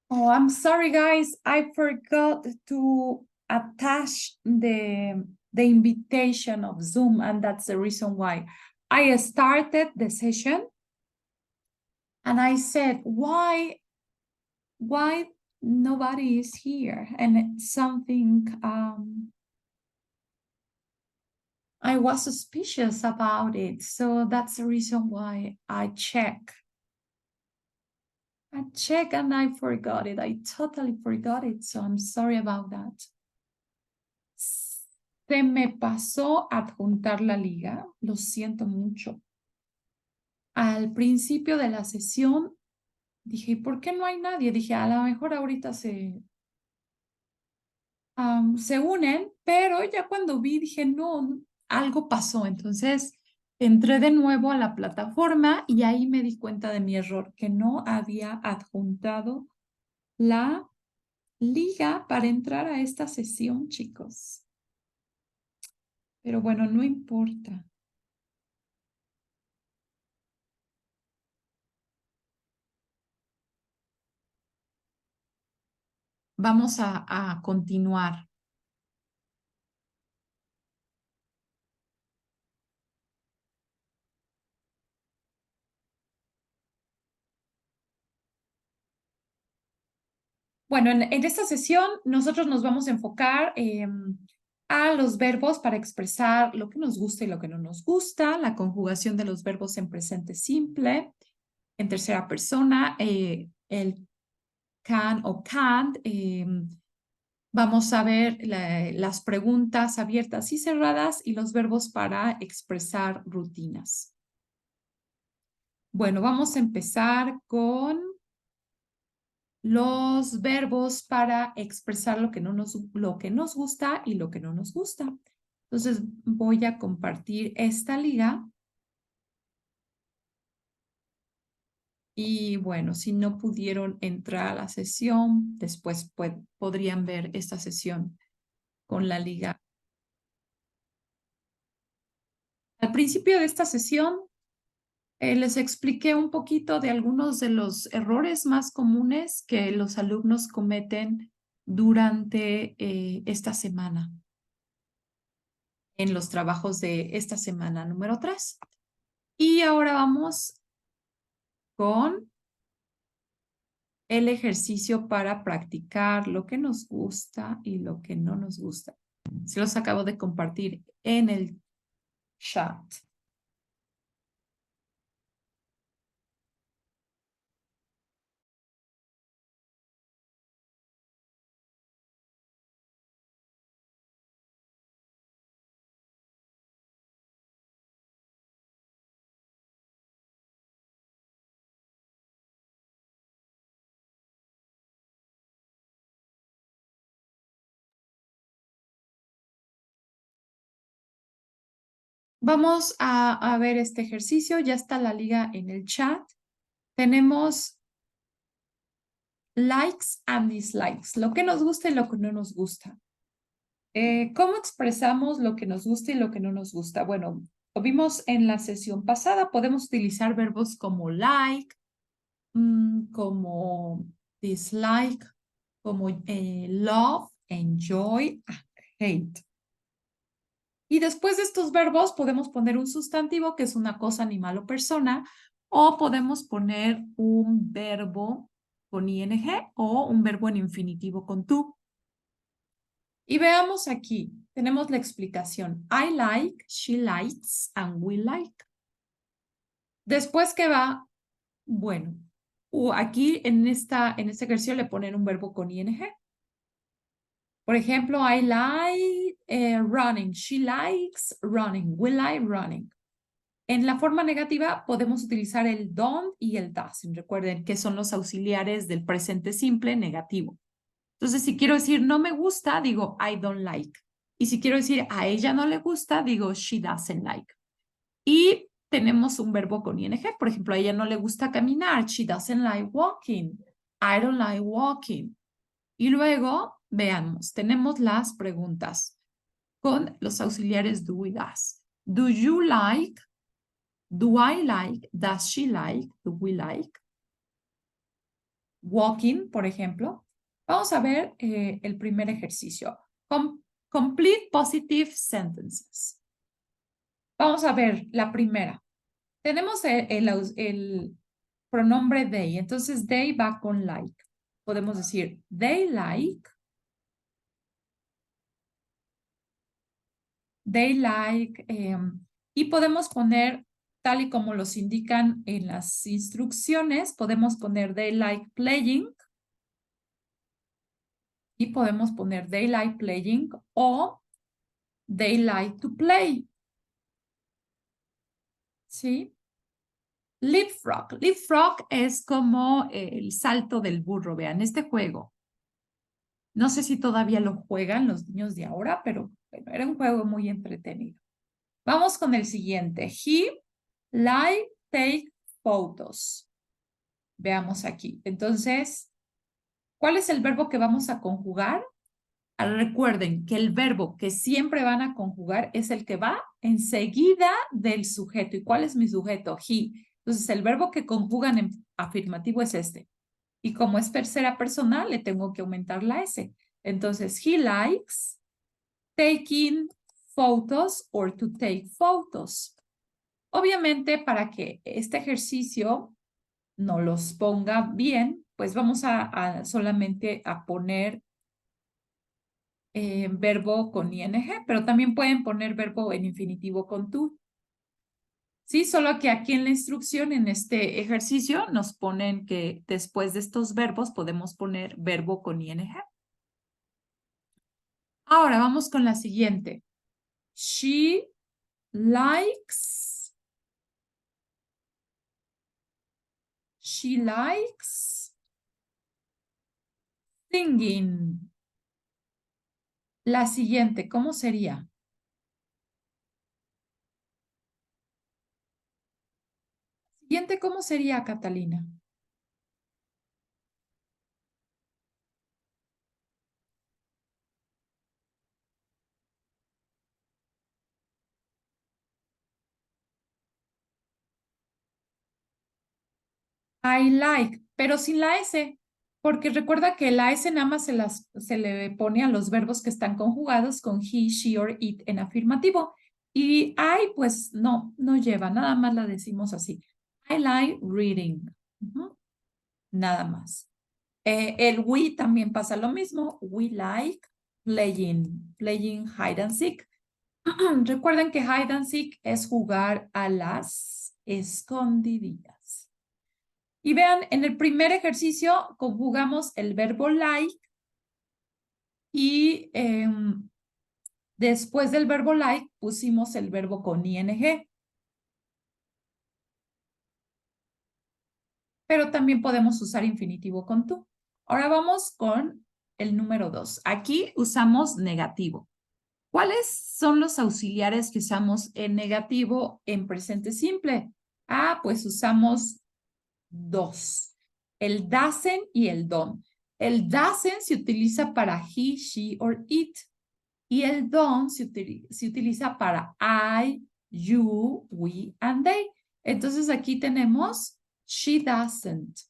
Oh, I'm sorry, guys. I forgot to attach the invitation of Zoom, and that's the reason why I started the session. And I said, why nobody is here? And something I was suspicious about it. So that's the reason why I check and I forgot it. I totally forgot it. So I'm sorry about that. Se me pasó adjuntar la liga, lo siento mucho. Al principio de la sesión dije, ¿y por qué no hay nadie? Dije, a lo mejor ahorita se unen, pero ya cuando vi dije, no, algo pasó. Entonces entré de nuevo a la plataforma y ahí me di cuenta de mi error, que no había adjuntado la liga para entrar a esta sesión, chicos. Pero bueno, no importa. Vamos a continuar. Bueno, en esta sesión nosotros nos vamos a enfocar a los verbos para expresar lo que nos gusta y lo que no nos gusta, la conjugación de los verbos en presente simple, en tercera persona, el can o can't. Vamos a ver las preguntas abiertas y cerradas y los verbos para expresar rutinas. Bueno, vamos a empezar con los verbos para expresar lo que nos gusta y lo que no nos gusta. Entonces voy a compartir esta liga. Y bueno, si no pudieron entrar a la sesión, después podrían ver esta sesión con la liga. Al principio de esta sesión, les expliqué un poquito de algunos de los errores más comunes que los alumnos cometen durante esta semana, en los trabajos de esta semana número 3. Y ahora vamos con el ejercicio para practicar lo que nos gusta y lo que no nos gusta. Se los acabo de compartir en el chat. Vamos a ver este ejercicio. Ya está la liga en el chat. Tenemos likes and dislikes, lo que nos gusta y lo que no nos gusta. ¿Cómo expresamos lo que nos gusta y lo que no nos gusta? Bueno, lo vimos en la sesión pasada. Podemos utilizar verbos como like, como dislike, como love, enjoy, hate. Y después de estos verbos podemos poner un sustantivo que es una cosa, animal o persona, o podemos poner un verbo con ing o un verbo en infinitivo con tú. Y veamos aquí, tenemos la explicación. I like, she likes, and we like. Después que va, bueno, aquí en este ejercicio le ponen un verbo con ing. Por ejemplo, I like running, she likes running, we like running. En la forma negativa podemos utilizar el don't y el doesn't. Recuerden que son los auxiliares del presente simple negativo. Entonces, si quiero decir no me gusta, digo I don't like. Y si quiero decir a ella no le gusta, digo she doesn't like. Y tenemos un verbo con ing. Por ejemplo, a ella no le gusta caminar. She doesn't like walking. I don't like walking. Y luego, veamos, tenemos las preguntas con los auxiliares do y does. Do you like? Do I like? Does she like? Do we like? walking, por ejemplo. Vamos a ver el primer ejercicio. Complete positive sentences. Vamos a ver la primera. Tenemos el pronombre they, entonces they va con like. Podemos decir they like, y podemos poner, tal y como los indican en las instrucciones, podemos poner they like playing y podemos poner they like playing o they like to play. ¿Sí? Leapfrog. Leapfrog es como el salto del burro, vean, este juego. No sé si todavía lo juegan los niños de ahora, pero bueno, era un juego muy entretenido. Vamos con el siguiente. He like take photos. Veamos aquí. Entonces, ¿cuál es el verbo que vamos a conjugar? Recuerden que el verbo que siempre van a conjugar es el que va enseguida del sujeto. ¿Y cuál es mi sujeto? He. Entonces, el verbo que conjugan en afirmativo es este. Y como es tercera persona, le tengo que aumentar la S. Entonces, he likes taking photos or to take photos. Obviamente, para que este ejercicio no los ponga bien, pues vamos a solamente a poner verbo con ing, pero también pueden poner verbo en infinitivo con tú. Sí, solo que aquí en la instrucción, en este ejercicio, nos ponen que después de estos verbos podemos poner verbo con ing. Ahora vamos con la siguiente. She likes. She likes singing. La siguiente, ¿cómo sería? Siguiente, ¿cómo sería, Catalina? I like, pero sin la S, porque recuerda que la S nada más se le pone a los verbos que están conjugados con he, she or it en afirmativo. Y I, pues no lleva, nada más la decimos así. I like reading. Nada más. El we también pasa lo mismo. We like playing hide and seek. Recuerden que hide and seek es jugar a las escondidas. Y vean, en el primer ejercicio conjugamos el verbo like y después del verbo like pusimos el verbo con ing. Pero también podemos usar infinitivo con tú. Ahora vamos con el número 2. Aquí usamos negativo. ¿Cuáles son los auxiliares que usamos en negativo en presente simple? Pues usamos dos, el doesn't y el don't. El doesn't se utiliza para he, she or it y el don't se utiliza para I, you, we and they. Entonces aquí tenemos she doesn't.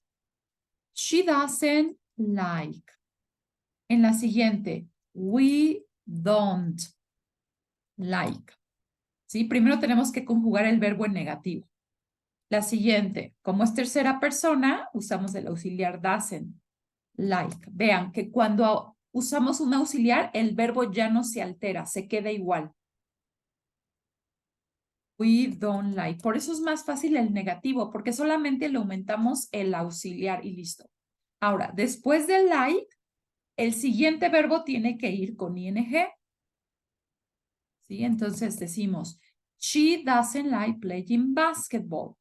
She doesn't like. En la siguiente, we don't like. ¿Sí? Primero tenemos que conjugar el verbo en negativo. La siguiente, como es tercera persona, usamos el auxiliar doesn't like. Vean que cuando usamos un auxiliar, el verbo ya no se altera, se queda igual. We don't like. Por eso es más fácil el negativo, porque solamente le aumentamos el auxiliar y listo. Ahora, después del like, el siguiente verbo tiene que ir con ing. ¿Sí? Entonces decimos, she doesn't like playing basketball.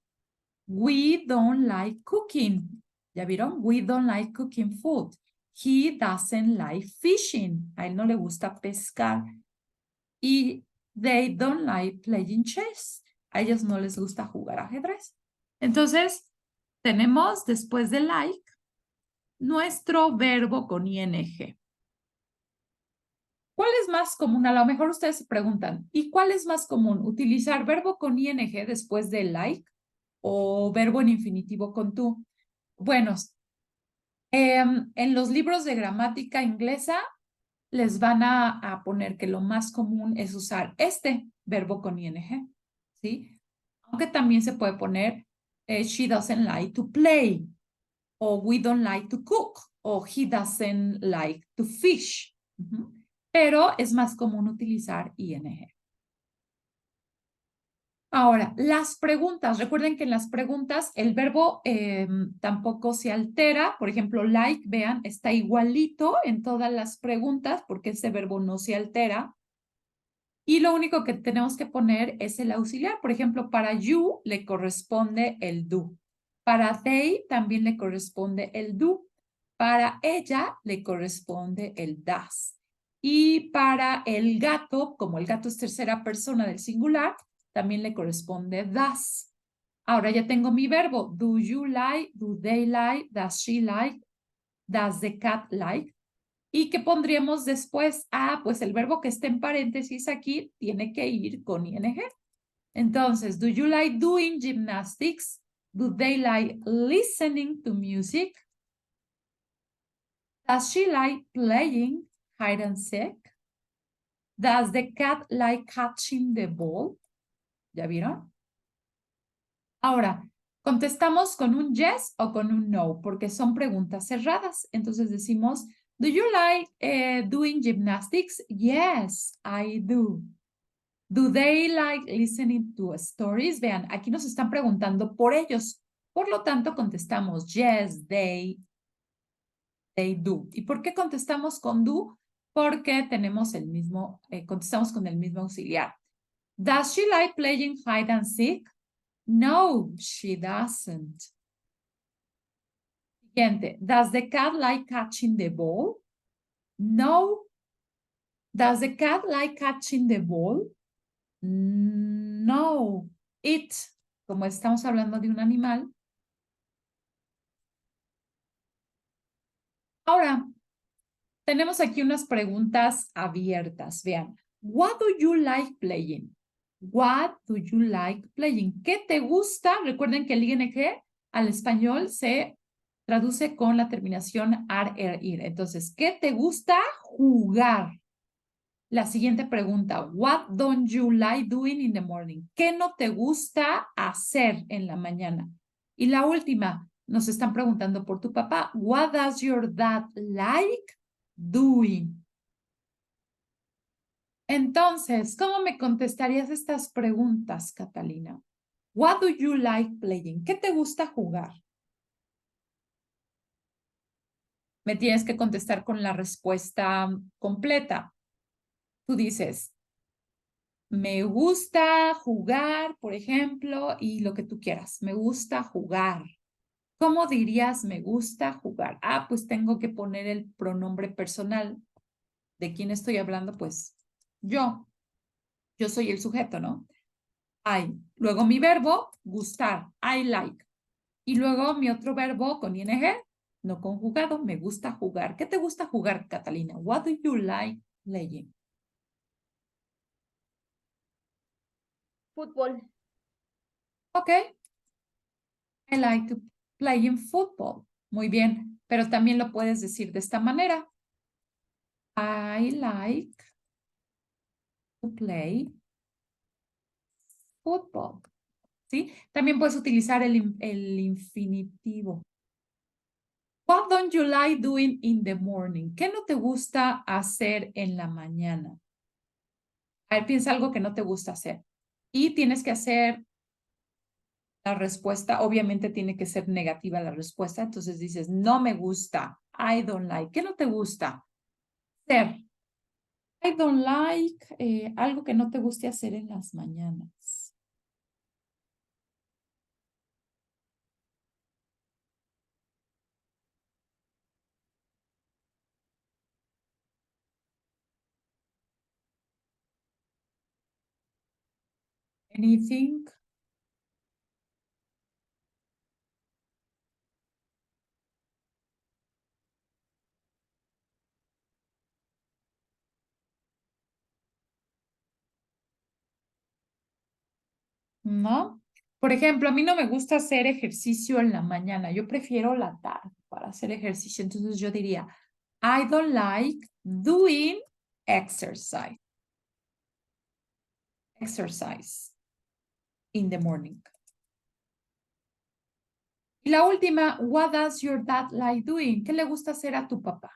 We don't like cooking. ¿Ya vieron? We don't like cooking food. He doesn't like fishing. A él no le gusta pescar. Y they don't like playing chess. A ellos no les gusta jugar ajedrez. Entonces, tenemos después de like nuestro verbo con ing. ¿Cuál es más común? A lo mejor ustedes se preguntan, ¿y cuál es más común? ¿Utilizar verbo con ing después de like o verbo en infinitivo con tú? Bueno, En los libros de gramática inglesa les van a poner que lo más común es usar este verbo con ing, ¿sí? Aunque también se puede poner she doesn't like to play, o we don't like to cook, o he doesn't like to fish. Pero es más común utilizar ing. Ahora, las preguntas. Recuerden que en las preguntas el verbo tampoco se altera. Por ejemplo, like, vean, está igualito en todas las preguntas porque ese verbo no se altera. Y lo único que tenemos que poner es el auxiliar. Por ejemplo, para you le corresponde el do. Para they también le corresponde el do. Para ella le corresponde el does. Y para el gato, como el gato es tercera persona del singular, también le corresponde does. Ahora ya tengo mi verbo. Do you like? Do they like? Does she like? Does the cat like? ¿Y qué pondríamos después? Ah, pues el verbo que esté en paréntesis aquí tiene que ir con ing. Entonces, do you like doing gymnastics? Do they like listening to music? Does she like playing hide and seek? Does the cat like catching the ball? ¿Ya vieron? Ahora, contestamos con un yes o con un no, porque son preguntas cerradas. Entonces decimos, do you like doing gymnastics? Yes, I do. Do they like listening to stories? Vean, aquí nos están preguntando por ellos. Por lo tanto, contestamos yes, they do. ¿Y por qué contestamos con do? Porque tenemos el mismo, contestamos con el mismo auxiliar. Does she like playing hide and seek? No, she doesn't. Siguiente. Does the cat like catching the ball? No. Does the cat like catching the ball? No. It, como estamos hablando de un animal. Ahora, tenemos aquí unas preguntas abiertas. Vean. What do you like playing? What do you like playing? ¿Qué te gusta? Recuerden que el ing al español se traduce con la terminación ar, er, ir. Entonces, ¿qué te gusta jugar? La siguiente pregunta, what don't you like doing in the morning? ¿Qué no te gusta hacer en la mañana? Y la última, nos están preguntando por tu papá, what does your dad like doing? Entonces, ¿cómo me contestarías estas preguntas, Catalina? What do you like playing? ¿Qué te gusta jugar? Me tienes que contestar con la respuesta completa. Tú dices, me gusta jugar, por ejemplo, y lo que tú quieras. Me gusta jugar. ¿Cómo dirías me gusta jugar? Ah, pues tengo que poner el pronombre personal. ¿De quién estoy hablando? Pues yo. Yo soy el sujeto, ¿no? I. Luego mi verbo, gustar. I like. Y luego mi otro verbo con ing, no conjugado. Me gusta jugar. ¿Qué te gusta jugar, Catalina? What do you like playing? Fútbol. Ok. I like to play in football. Muy bien, pero también lo puedes decir de esta manera. I like to play football. ¿Sí? También puedes utilizar el infinitivo. What don't you like doing in the morning? ¿Qué no te gusta hacer en la mañana? A ver, piensa algo que no te gusta hacer. Y tienes que hacer la respuesta, obviamente tiene que ser negativa la respuesta, entonces dices, no me gusta, I don't like. ¿Qué no te gusta? Hacer. I don't like algo que no te guste hacer en las mañanas. Anything? ¿No? Por ejemplo, a mí no me gusta hacer ejercicio en la mañana, yo prefiero la tarde. para hacer ejercicio. Entonces yo diría, I don't like doing exercise. Exercise in the morning. Y la última, what does your dad like doing? ¿Qué le gusta hacer a tu papá?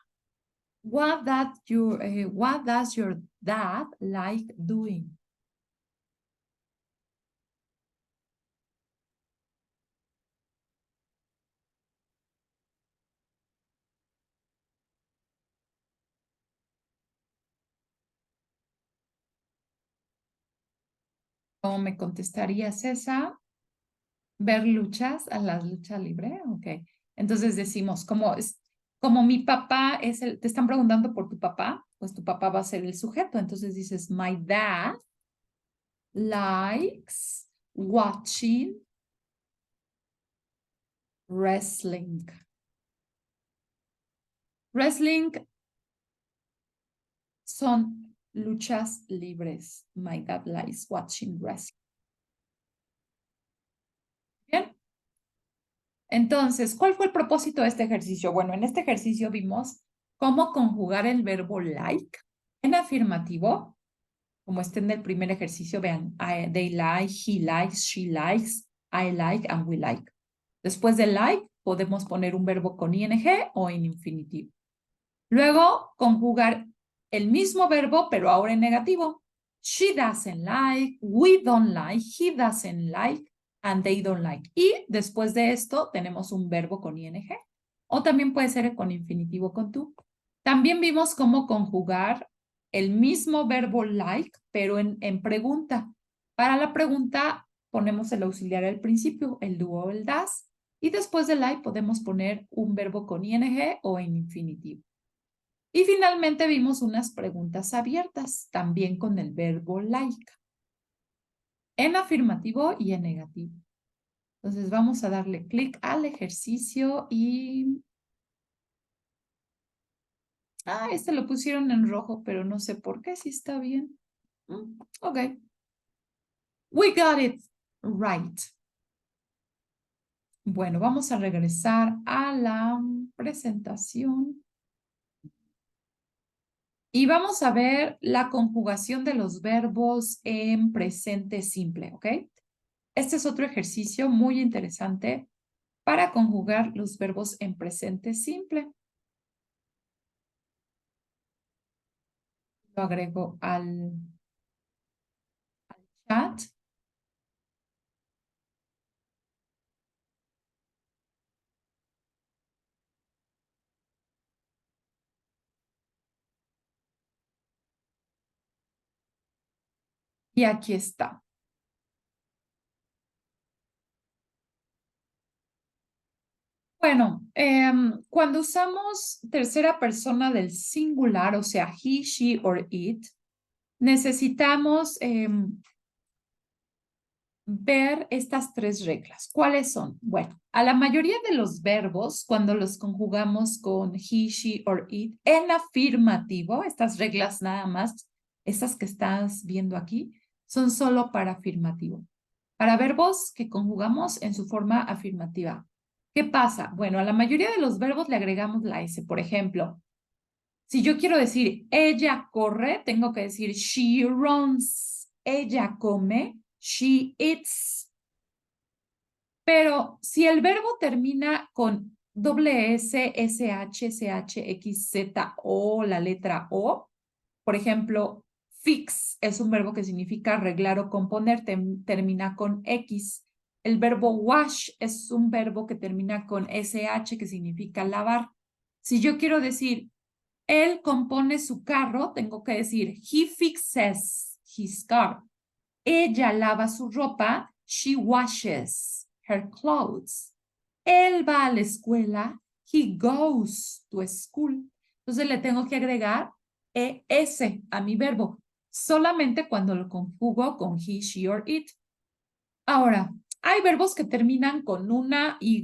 What does your dad like doing? ¿Cómo me contestarías esa? ¿Ver luchas a las luchas libre? Ok. Entonces decimos, como mi papá es te están preguntando por tu papá, pues tu papá va a ser el sujeto. Entonces dices, my dad likes watching wrestling. Wrestling son luchas libres. My dad likes watching wrestling. Bien. Entonces, ¿cuál fue el propósito de este ejercicio? Bueno, en este ejercicio vimos cómo conjugar el verbo like en afirmativo, como está en el primer ejercicio, vean, they like, he likes, she likes, I like, and we like. Después de like, podemos poner un verbo con ing o en infinitivo. Luego, conjugar el mismo verbo, pero ahora en negativo. She doesn't like, we don't like, he doesn't like, and they don't like. Y después de esto tenemos un verbo con ing. O también puede ser con infinitivo con tú. También vimos cómo conjugar el mismo verbo like, pero en pregunta. Para la pregunta ponemos el auxiliar al principio, el do o el das. Y después de like podemos poner un verbo con ing o en infinitivo. Y finalmente vimos unas preguntas abiertas, también con el verbo like, en afirmativo y en negativo. Entonces vamos a darle clic al ejercicio y... este lo pusieron en rojo, pero no sé por qué, si está bien. Ok. We got it right. Bueno, vamos a regresar a la presentación. Y vamos a ver la conjugación de los verbos en presente simple, ¿ok? Este es otro ejercicio muy interesante para conjugar los verbos en presente simple. Lo agrego al chat. Y aquí está. Bueno, cuando usamos tercera persona del singular, o sea, he, she or it, necesitamos ver estas tres reglas. ¿Cuáles son? Bueno, a la mayoría de los verbos, cuando los conjugamos con he, she or it, en afirmativo, estas reglas nada más, estas que estás viendo aquí, son solo para afirmativo. Para verbos que conjugamos en su forma afirmativa. ¿Qué pasa? Bueno, a la mayoría de los verbos le agregamos la S. Por ejemplo, si yo quiero decir ella corre, tengo que decir she runs. Ella come, she eats. Pero si el verbo termina con doble S, SH, SH, X, Z o la letra O, por ejemplo, fix es un verbo que significa arreglar o componer, termina con X. El verbo wash es un verbo que termina con SH, que significa lavar. Si yo quiero decir él compone su carro, tengo que decir he fixes his car. Ella lava su ropa, she washes her clothes. Él va a la escuela, he goes to school. Entonces le tengo que agregar ES a mi verbo, solamente cuando lo conjugo con he, she or it. Ahora, hay verbos que terminan con una Y,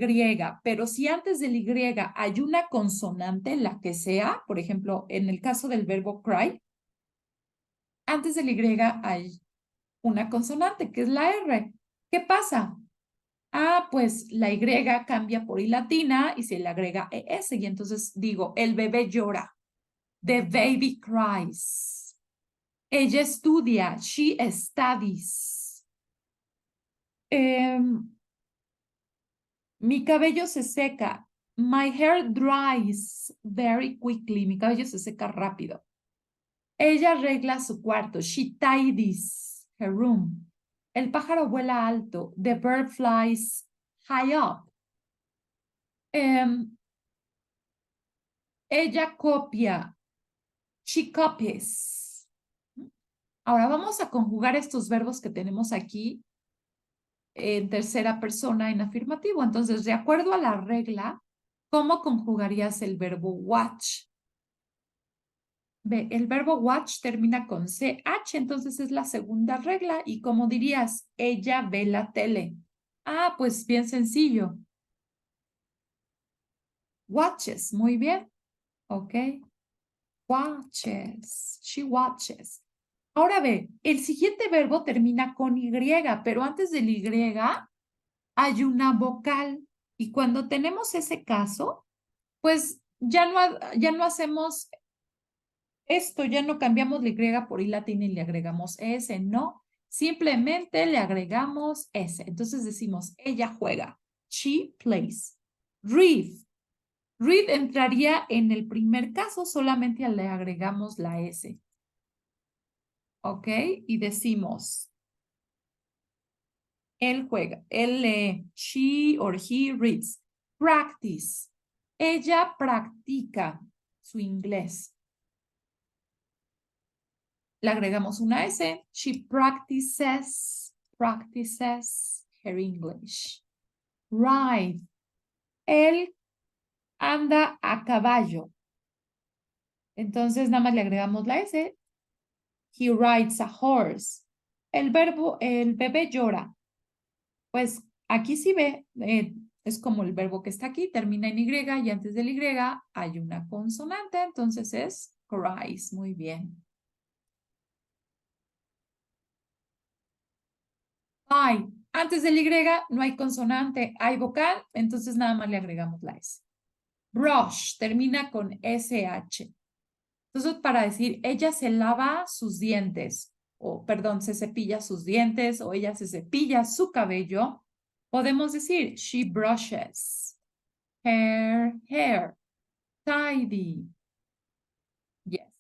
pero si antes del Y hay una consonante, la que sea, por ejemplo, en el caso del verbo cry, antes del Y hay una consonante, que es la R. ¿Qué pasa? Ah, pues la Y cambia por I latina y se le agrega ES. Y entonces digo, el bebé llora. The baby cries. Ella estudia. She studies. Mi cabello se seca. My hair dries very quickly. Mi cabello se seca rápido. Ella arregla su cuarto. She tidies her room. El pájaro vuela alto. The bird flies high up. Ella copia. She copies. Ahora vamos a conjugar estos verbos que tenemos aquí en tercera persona en afirmativo. Entonces, de acuerdo a la regla, ¿cómo conjugarías el verbo watch? Ve, el verbo watch termina con CH, entonces es la segunda regla. ¿Y cómo dirías? Ella ve la tele. Ah, pues bien sencillo. Watches, muy bien. Ok. Watches. She watches. Ahora ve, el siguiente verbo termina con Y, pero antes del Y hay una vocal. Y cuando tenemos ese caso, pues ya no hacemos esto, ya no cambiamos la Y por I latina y le agregamos S, no. Simplemente le agregamos S. Entonces decimos, ella juega. She plays. Read. Read entraría en el primer caso, solamente le agregamos la S. ¿Ok? Y decimos, él juega, él lee, she or he reads. Practice. Ella practica su inglés. Le agregamos una S. She practices her English. Ride. Él anda a caballo. Entonces nada más le agregamos la S. He rides a horse. El bebé llora. Pues aquí sí ve, es como el verbo que está aquí, termina en Y y antes del Y hay una consonante, entonces es cries. Muy bien. Hay, antes del Y no hay consonante, hay vocal, entonces nada más le agregamos la S. Brush, termina con SH. Entonces, para decir, ella se lava sus dientes, o perdón, se cepilla sus dientes, o ella se cepilla su cabello, podemos decir, she brushes her hair. Tidy. Yes.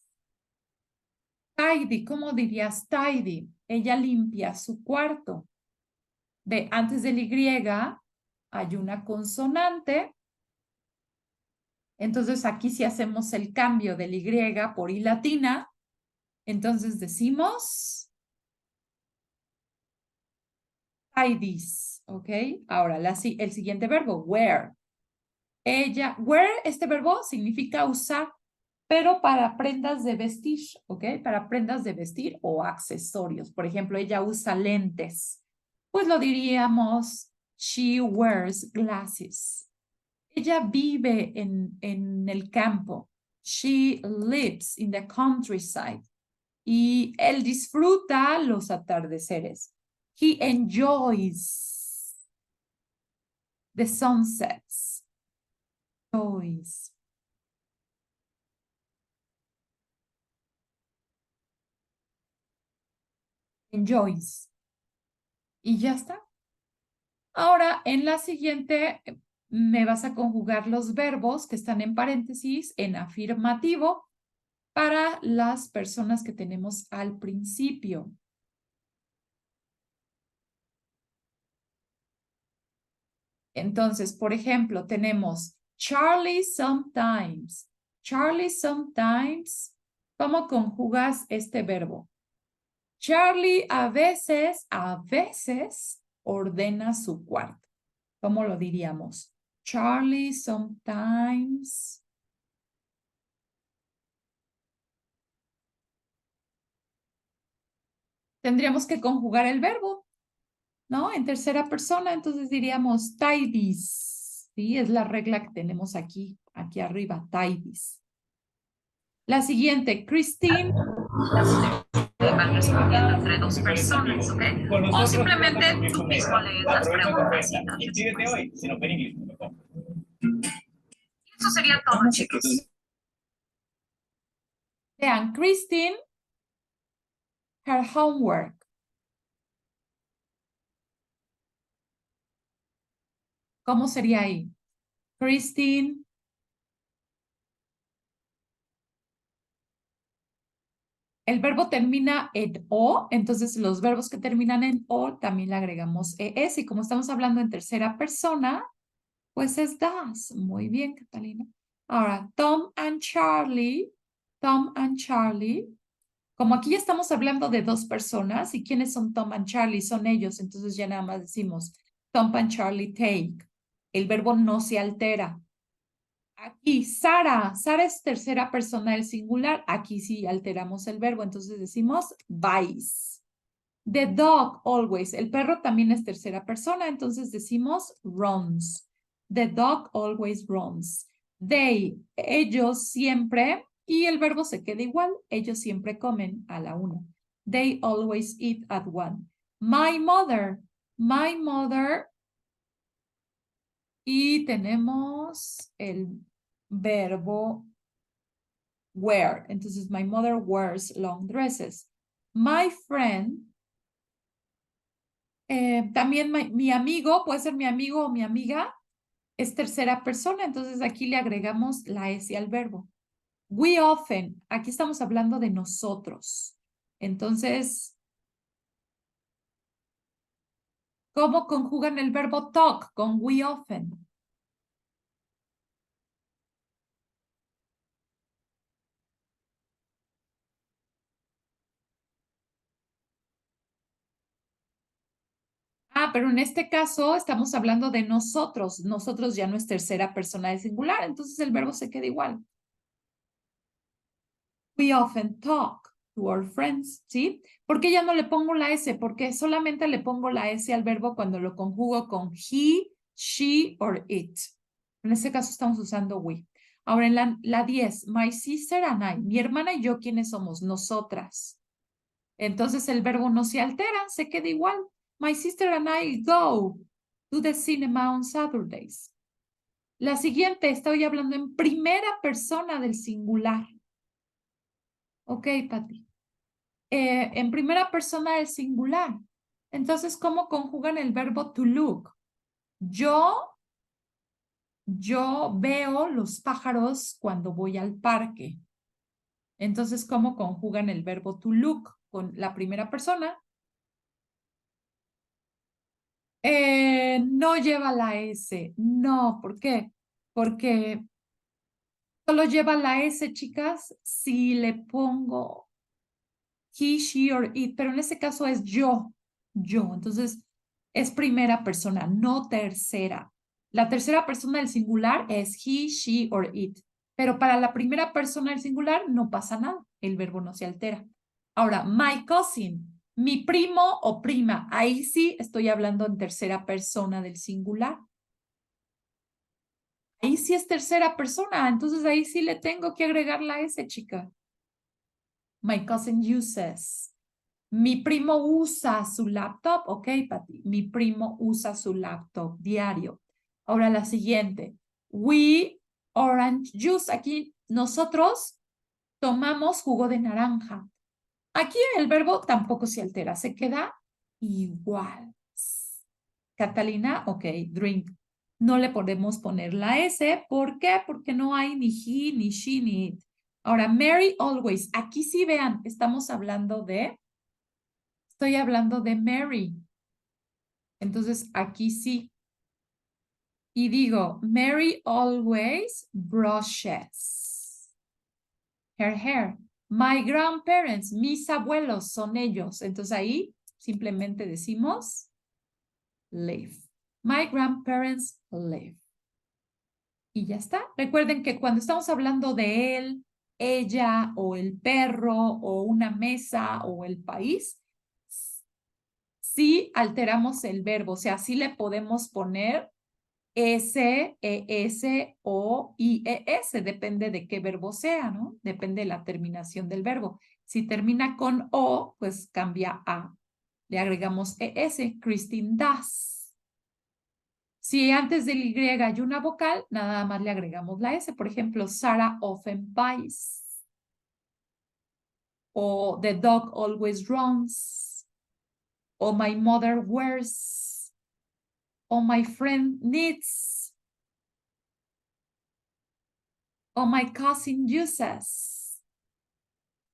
Tidy, ¿cómo dirías tidy? Ella limpia su cuarto. Ve, antes del Y hay una consonante. Entonces aquí si hacemos el cambio del Y por I latina, entonces decimos tidies, ¿ok? Ahora, el siguiente verbo, wear. Wear, este verbo significa usar, pero para prendas de vestir, ¿ok? Para prendas de vestir o accesorios. Por ejemplo, ella usa lentes. Pues lo diríamos, she wears glasses. Ella vive en el campo. She lives in the countryside. Y él disfruta los atardeceres. He enjoys the sunsets. Enjoys. Enjoys. Y ya está. Ahora, en la siguiente, me vas a conjugar los verbos que están en paréntesis en afirmativo para las personas que tenemos al principio. Entonces, por ejemplo, tenemos Charlie sometimes. Charlie sometimes. ¿Cómo conjugas este verbo? Charlie a veces ordena su cuarto. ¿Cómo lo diríamos? Charlie sometimes. Tendríamos que conjugar el verbo, ¿no? En tercera persona, entonces diríamos tidies. ¿Sí? Es la regla que tenemos aquí arriba, tidies. La siguiente, Christine van respondiendo entre dos personas, ¿ok? O simplemente tú mismo lees las preguntas y das respuestas. Eso sería todo, chicos. Vean, Christine, her homework. ¿Cómo sería ahí? Christine. El verbo termina en o, entonces los verbos que terminan en o también le agregamos es. Y como estamos hablando en tercera persona, pues es does. Muy bien, Catalina. Ahora, Tom and Charlie. Tom and Charlie. Como aquí ya estamos hablando de dos personas, ¿y quiénes son Tom and Charlie? Son ellos, entonces ya nada más decimos Tom and Charlie take. El verbo no se altera. Aquí, Sara. Sara es tercera persona del singular. Aquí sí alteramos el verbo, entonces decimos vais. The dog always. El perro también es tercera persona, entonces decimos runs. The dog always runs. They, ellos siempre, y el verbo se queda igual. Ellos siempre comen a la una. They always eat at one. My mother. My mother. Y tenemos el verbo wear. Entonces, my mother wears long dresses. My friend, también mi amigo, puede ser mi amigo o mi amiga, es tercera persona. Entonces, aquí le agregamos la S al verbo. We often, aquí estamos hablando de nosotros. Entonces, ¿cómo conjugan el verbo talk con we often? Ah, pero en este caso estamos hablando de nosotros. Nosotros ya no es tercera persona de singular, entonces el verbo se queda igual. We often talk to our friends, ¿sí? ¿Por qué ya no le pongo la S? Porque solamente le pongo la S al verbo cuando lo conjugo con he, she or it. En este caso estamos usando we. Ahora en la 10, my sister and I. Mi hermana y yo, ¿quiénes somos? Nosotras. Entonces el verbo no se altera, se queda igual. My sister and I go to the cinema on Saturdays. La siguiente, estoy hablando en primera persona del singular. Ok, Pati. En primera persona del singular. Entonces, ¿cómo conjugan el verbo to look? Yo veo los pájaros cuando voy al parque. Entonces, ¿cómo conjugan el verbo to look con la primera persona? No lleva la S. No, ¿por qué? Porque solo lleva la S, chicas, si le pongo he, she or it, pero en este caso es yo. Entonces, es primera persona, no tercera. La tercera persona del singular es he, she or it. Pero para la primera persona del singular no pasa nada. El verbo no se altera. Ahora, my cousin, mi primo o prima. Ahí sí estoy hablando en tercera persona del singular. Ahí sí es tercera persona. Entonces ahí sí le tengo que agregar la S, chica. My cousin uses. Mi primo usa su laptop, ok, Pati. Mi primo usa su laptop diario. Ahora la siguiente. We orange juice. Aquí nosotros tomamos jugo de naranja. Aquí el verbo tampoco se altera, se queda igual. Catalina, ok, drink. No le podemos poner la S. ¿Por qué? Porque no hay ni he, ni she, ni it. Ahora, Mary always. Aquí sí vean, estamos hablando de estoy hablando de Mary. Entonces, aquí sí. Y digo, Mary always brushes her hair. My grandparents, mis abuelos son ellos. Entonces ahí simplemente decimos live. My grandparents live. Y ya está. Recuerden que cuando estamos hablando de él, ella o el perro o una mesa o el país, sí alteramos el verbo, o sea, sí le podemos poner S, ES o IES, depende de qué verbo sea, ¿no? Depende de la terminación del verbo. Si termina con O, pues cambia a. Le agregamos ES, Christine does. Si antes del Y hay una vocal, nada más le agregamos la S. Por ejemplo, Sarah often buys. O the dog always runs. O my mother wears. O my friend knits. O my cousin uses.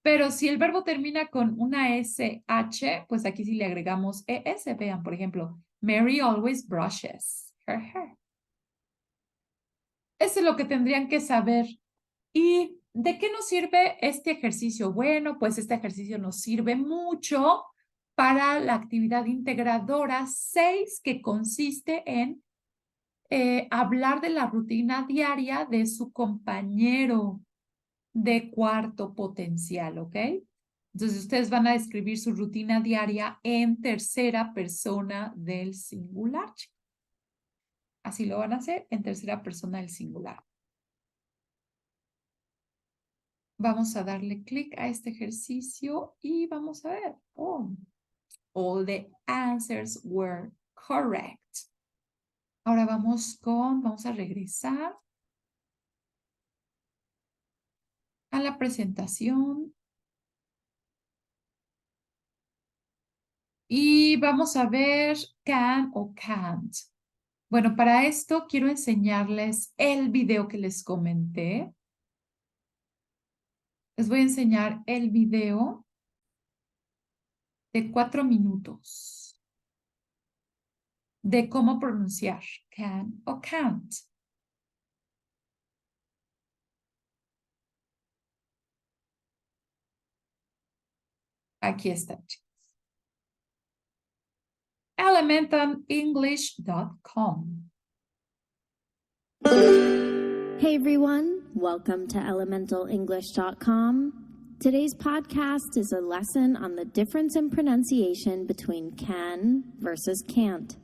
Pero si el verbo termina con una SH, pues aquí sí le agregamos ES. Vean, por ejemplo, Mary always brushes her hair. Eso es lo que tendrían que saber. ¿Y de qué nos sirve este ejercicio? Bueno, pues este ejercicio nos sirve mucho para la actividad integradora 6, que consiste en hablar de la rutina diaria de su compañero de cuarto potencial, ¿ok? Entonces ustedes van a describir su rutina diaria en tercera persona del singular. Así lo van a hacer en tercera persona del singular. Vamos a darle clic a este ejercicio y vamos a ver. Oh, all the answers were correct. Ahora vamos a regresar a la presentación. Y vamos a ver can o can't. Bueno, para esto quiero enseñarles el video que les comenté. Les voy a enseñar el video de 4 minutos de cómo pronunciar can o can't. Aquí está, chicos. elementalenglish.com. Hey everyone, welcome to elementalenglish.com. Today's podcast is a lesson on the difference in pronunciation between can versus can't,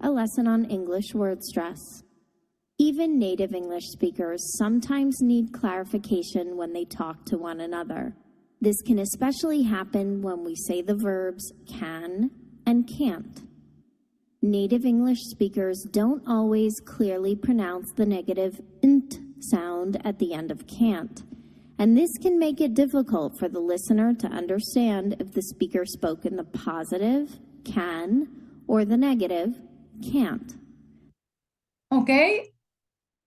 a lesson on English word stress. Even native English speakers sometimes need clarification when they talk to one another. This can especially happen when we say the verbs can and can't. Native English speakers don't always clearly pronounce the negative nt sound at the end of can't, and this can make it difficult for the listener to understand if the speaker spoke in the positive, can, or the negative, can't. ¿Ok?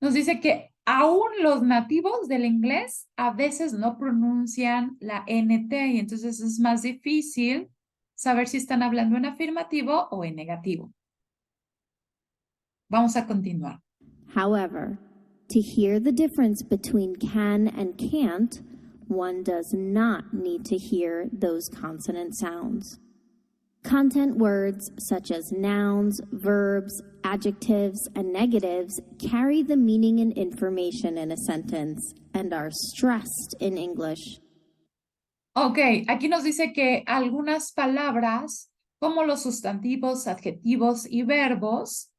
Nos dice que aún los nativos del inglés a veces no pronuncian la NT y entonces es más difícil saber si están hablando en afirmativo o en negativo. Vamos a continuar. However, to hear the difference between can and can't, one does not need to hear those consonant sounds. Content words such as nouns, verbs, adjectives, and negatives carry the meaning and information in a sentence and are stressed in English. Ok, aquí nos dice que algunas palabras, como los sustantivos, adjetivos y verbos,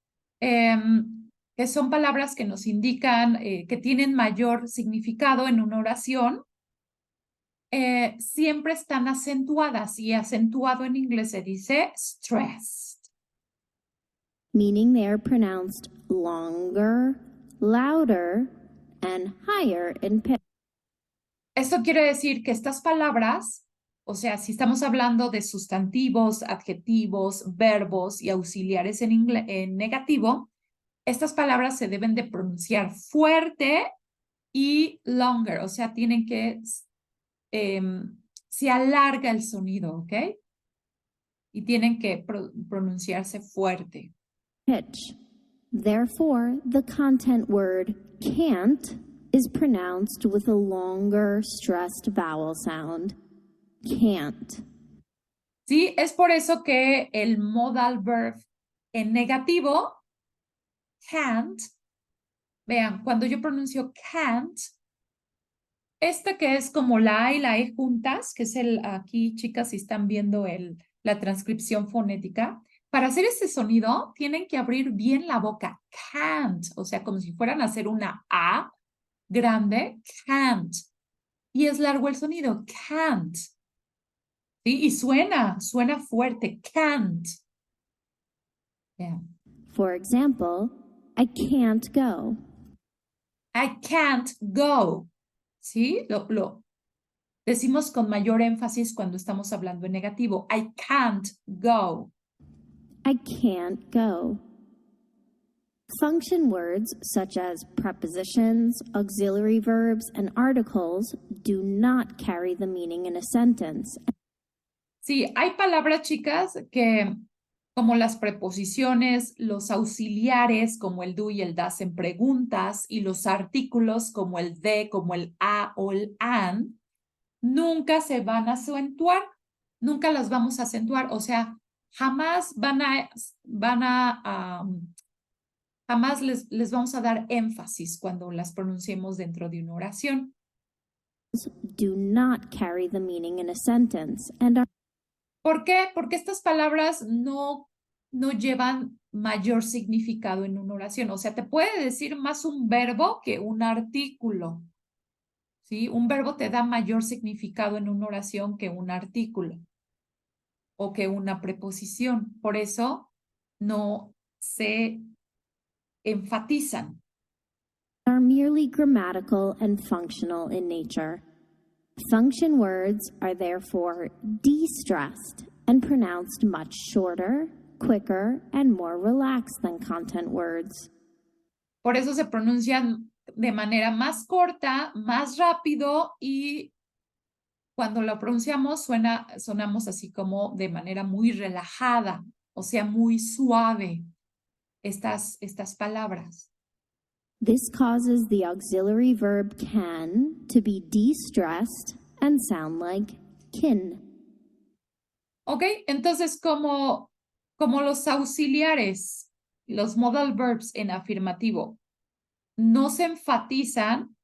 que son palabras que nos indican que tienen mayor significado en una oración, siempre están acentuadas, y acentuado en inglés se dice stressed. Meaning they are pronounced longer, louder, and higher in pitch. Esto quiere decir que estas palabras, o sea, si estamos hablando de sustantivos, adjetivos, verbos y auxiliares en negativo, estas palabras se deben de pronunciar fuerte y longer, o sea, tienen que, se alarga el sonido, ¿ok? Y tienen que pronunciarse fuerte. Pitch. Therefore, the content word can't is pronounced with a longer stressed vowel sound. Can't. Sí, es por eso que el modal verb en negativo, can't, vean, cuando yo pronuncio can't, este que es como la A y la E juntas, que es el, aquí chicas si están viendo la transcripción fonética, para hacer este sonido tienen que abrir bien la boca, can't, o sea, como si fueran a hacer una A grande, can't. Y es largo el sonido, can't. ¿sí? Y suena fuerte, can't. Yeah. For example, I can't go. I can't go, ¿sí? Lo decimos con mayor énfasis cuando estamos hablando en negativo. I can't go. I can't go. Function words such as prepositions, auxiliary verbs, and articles do not carry the meaning in a sentence. Sí, hay palabras, chicas, que como las preposiciones, los auxiliares como el do y el das en preguntas y los artículos como el de, como el a o el an, nunca se van a acentuar, nunca las vamos a acentuar, o sea, jamás jamás les vamos a dar énfasis cuando las pronunciemos dentro de una oración. Do not carry the meaning in a sentence and are ¿Por qué? Porque estas palabras no llevan mayor significado en una oración. O sea, te puede decir más un verbo que un artículo. ¿Sí? Un verbo te da mayor significado en una oración que un artículo o que una preposición. Por eso no se enfatizan. are merely grammatical and functional in nature. Function words are therefore de-stressed and pronounced much shorter, quicker, and more relaxed than content words. Por eso se pronuncian de manera más corta, más rápido y cuando lo pronunciamos sonamos así como de manera muy relajada, o sea, muy suave estas palabras. This causes the auxiliary verb can to be de-stressed and sound like kin. ¿Ok? Entonces, como los auxiliares, los modal verbs en afirmativo, no se enfatizan,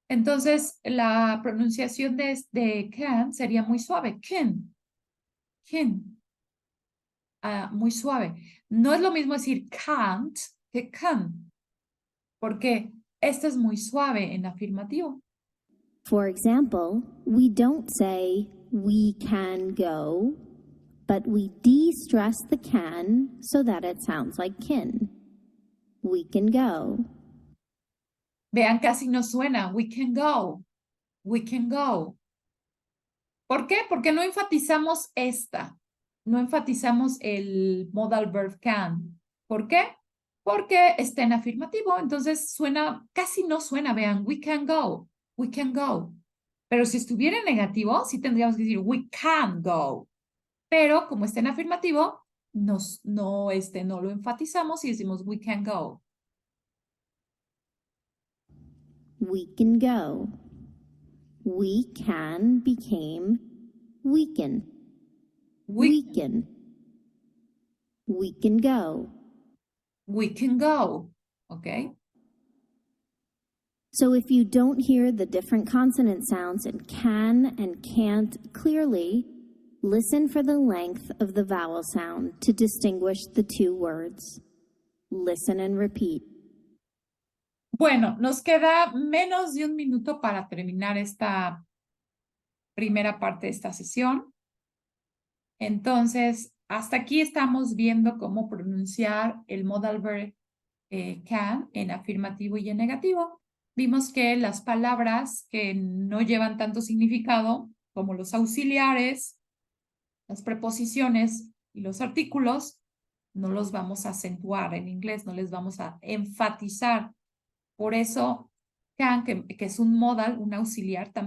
entonces la pronunciación de can sería muy suave. Kin. Muy suave. No es lo mismo decir can't que can, porque este es muy suave en afirmativo. For example, we don't say we can go, but we de-stress the can so that it sounds like kin. We can go. Vean, casi no suena. We can go. We can go. ¿Por qué? Porque no enfatizamos esta. No enfatizamos el modal verb can. ¿Por qué? Porque está en afirmativo. Entonces casi no suena. Vean, we can go. We can go. Pero si estuviera en negativo, sí tendríamos que decir we can go. Pero como está en afirmativo, no lo enfatizamos y decimos we can go. We can go. We can became weaken. Weaken. We can go. We can go. Okay? So if you don't hear the different consonant sounds in can and can't clearly, listen for the length of the vowel sound to distinguish the two words. Listen and repeat. Bueno, nos queda menos de un minuto para terminar esta primera parte de esta sesión. Entonces, hasta aquí estamos viendo cómo pronunciar el modal verb can en afirmativo y en negativo. Vimos que las palabras que no llevan tanto significado, como los auxiliares, las preposiciones y los artículos, no los vamos a acentuar en inglés, no les vamos a enfatizar. Por eso, can, que es un modal, un auxiliar, también